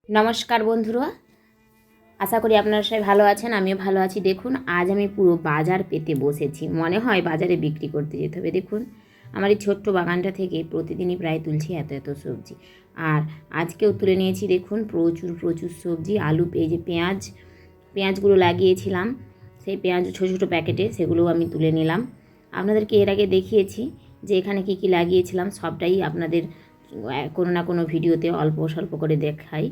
নমস্কার বন্ধুরা, আশা করি আপনারা সবাই ভালো আছেন। আমিও ভালো আছি। দেখুন, আজ আমি পুরো বাজার পেতে বসেছি। মনে হয় বাজারে বিক্রি করতে যেতে হবে। দেখুন, আমার এই ছোট্ট বাগানটা থেকে প্রতিদিনই প্রায় তুলছি এত এত সবজি। আর আজকেও তুলে নিয়েছি। দেখুন, প্রচুর প্রচুর সবজি, আলু, এই যে পেঁয়াজগুলো লাগিয়েছিলাম, সেই পেঁয়াজ ছোটো ছোটো প্যাকেটে, সেগুলোও আমি তুলে নিলাম। আপনাদেরকে এর আগে দেখিয়েছি যে এখানে কী কী লাগিয়েছিলাম। সবটাই আপনাদের কোনো না কোনো ভিডিওতে অল্প স্বল্প করে দেখাই।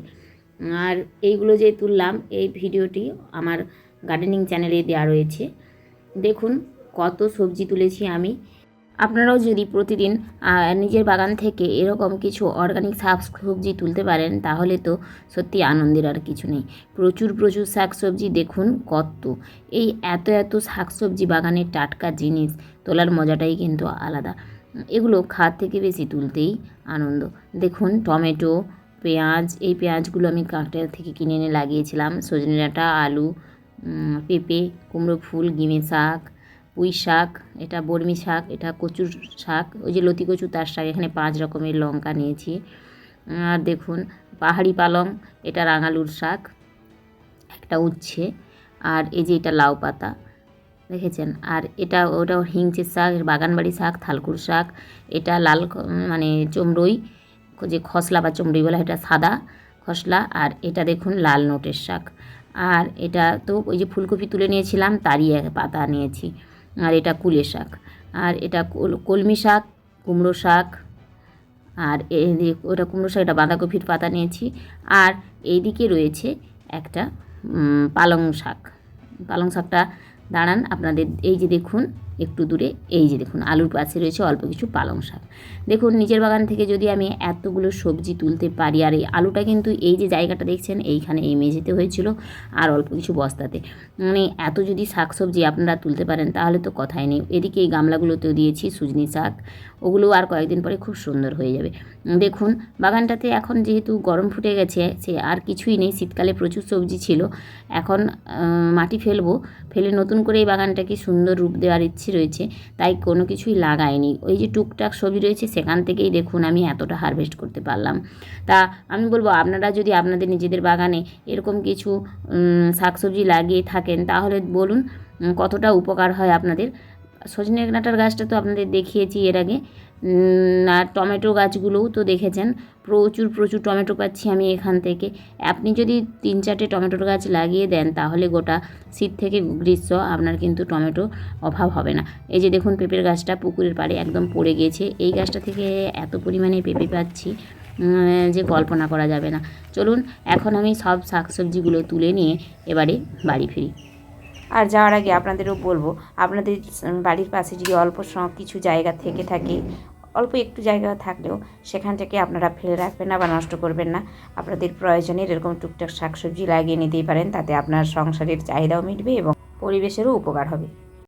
আর এইগুলো যে তুললাম, এই ভিডিওটি আমার গার্ডেনিং চ্যানেলে দেওয়া রয়েছে। দেখুন কত সবজি তুলেছি আমি। আপনারাও যদি প্রতিদিন নিজের বাগান থেকে এরকম কিছু অর্গানিক শাক সবজি তুলতে পারেন, তাহলে তো সত্যি আনন্দের আর কিছু নেই। প্রচুর প্রচুর শাক সবজি, দেখুন কত। এই এত এত শাক সবজি বাগানের টাটকা জিনিস তোলার মজাটাই কিন্তু আলাদা। এগুলো খাওয়ার থেকে বেশি তুলতেই আনন্দ। দেখুন, টমেটো, পেঁয়াজ, এই পেঁয়াজগুলো আমি কাঁকড়া থেকে কিনে এনে লাগিয়েছিলাম। সজনে ডাঁটা, আলু, পেঁপে, কুমড়ো ফুল, গিমে শাক, পুঁই শাক, এটা বর্মি শাক, এটা কচুর শাক, ওই যে লতি কচু তার শাক। এখানে 5 রকমের লঙ্কা নিয়েছি। আর দেখুন, পাহাড়ি পালং, এটা রাঙালুর শাক, একটা উচ্ছে, আর এই যে এটা লাউ পাতা, দেখেছেন। আর এটা ওটা হিংচের শাক, বাগানবাড়ি শাক, থালকুর শাক, এটা লাল মানে চমড়ই, যে খসলা বা চমড়ি বলা, এটা সাদা খসলা। আর এটা দেখুন লাল নোটের শাক। আর এটা তো ওই যে ফুলকপি তুলে নিয়েছিলাম, তারই পাতা নিয়েছি। আর এটা কুলে শাক। আর এটা কলমি শাক, কুমড়ো শাক। আর ওটা কুমড়ো শাক, এটা বাঁধাকপির পাতা নিয়েছি। আর এইদিকে রয়েছে একটা পালং শাক। পালং শাকটা দাঁড়ান আপনাদের, এই যে দেখুন একটু দূরে, এই যে দেখুন আলুর পাশে রয়েছে অল্প কিছু পালং শাক। দেখুন, নিজের বাগান থেকে যদি আমি এতগুলো সবজি তুলতে পারি। আর এই আলুটা কিন্তু এই যে জায়গাটা দেখছেন, এইখানে এই মেঝেতে হয়েছিল, আর অল্প কিছু বস্তাতে। মানে এত যদি শাক সবজি আপনারা তুলতে পারেন, তাহলে তো কথাই নেই। এদিকে এই গামলাগুলোতেও দিয়েছি সুজনি শাক, ওগুলো আর কয়েকদিন পরে খুব সুন্দর হয়ে যাবে। দেখুন, বাগানটাতে এখন যেহেতু গরম ফুটে গেছে, সে আর কিছুই নেই। শীতকালে প্রচুর সবজি ছিল, এখন মাটি ফেলে নতুন করে এই বাগানটাকে সুন্দর রূপ দেওয়ার ইচ্ছে রয়েছে, তাই কোনো কিছুই লাগাইনি। ওই যে টুকটাক সবজি রয়েছে, সেখান থেকেই দেখুন আমি এতটা হারভেস্ট করতে পারলাম। তা আমি বলবো, আপনারা যদি আপনাদের নিজেদের বাগানে এরকম কিছু শাকসবজি লাগিয়ে থাকেন, তাহলে বলুন কতটা উপকার হয় আপনাদের। সজনে ডাঁটার গাছটা তো আপনাদের দেখিয়েছি এর আগে। আর টমেটো গাছগুলোও তো দেখেছেন, প্রচুর প্রচুর টমেটো পাচ্ছি আমি এখান থেকে। আপনি যদি 3-4টে টমেটোর গাছ লাগিয়ে দেন, তাহলে গোটা শীত থেকে গ্রীষ্ম আপনার কিন্তু টমেটো অভাব হবে না। এই যে দেখুন, পেঁপের গাছটা পুকুরের পাড়ে একদম পড়ে গিয়েছে। এই গাছটা থেকে এত পরিমাণে পেঁপে পাচ্ছি যে কল্পনা করা যাবে না। চলুন, এখন আমি সব শাকসবজিগুলো তুলে নিয়ে এবারে বাড়ি ফিরি। আর যাওয়ার আগে আপনাদেরও বলবো, আপনাদের বাড়ির পাশে যদি অল্প কিছু জায়গা থেকে থাকে, অল্প একটু জায়গা থাকলেও সেখান থেকে আপনারা ফেলে রাখবেন না বা নষ্ট করবেন না। আপনাদের প্রয়োজনের এরকম টুকটাক শাকসবজি লাগিয়ে নিতেই পারেন, তাতে আপনার সংসারের চাহিদাও মিটবে এবং পরিবেশেরও উপকার হবে।